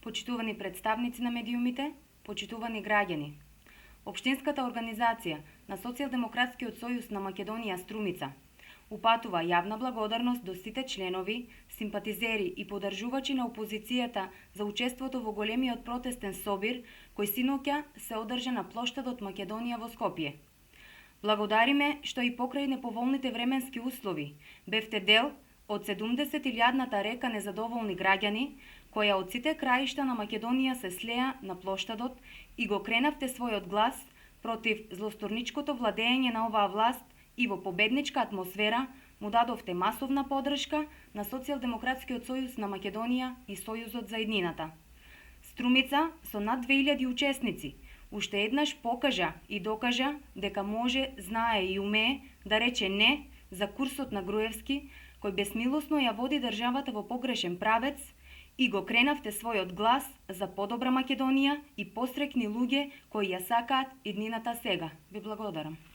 Почитувани представници на медиумите, почитувани граѓани. Општинската организација на Социјалдемократскиот сојуз на Македонија Струмица упатува јавна благодарност до сите членови, симпатизери и подржувачи на опозицијата за учеството во големиот протестен собир кој синоќа се одржа на плоштадот Македонија во Скопје. Благодариме што и покрај неповолните временски услови бевте дел од 70.000-ната река незадоволни граѓани која од сите краишта на Македонија се слеа на плоштадот и го кренавте својот глас против злосторничкото владење на оваа власт и во победничка атмосфера му дадовте масовна подршка на Социјалдемократскиот сојуз на Македонија и Сојузот за еднината. Струмица со над 2000 учесници уште еднаш покажа и докажа дека може, знае и умее да рече не за курсот на Груевски, кој безмилосно ја води државата во погрешен правец, и го кренавте својот глас за подобра Македонија и посрекни луѓе кои ја сакаат иднината сега. Ви благодарам.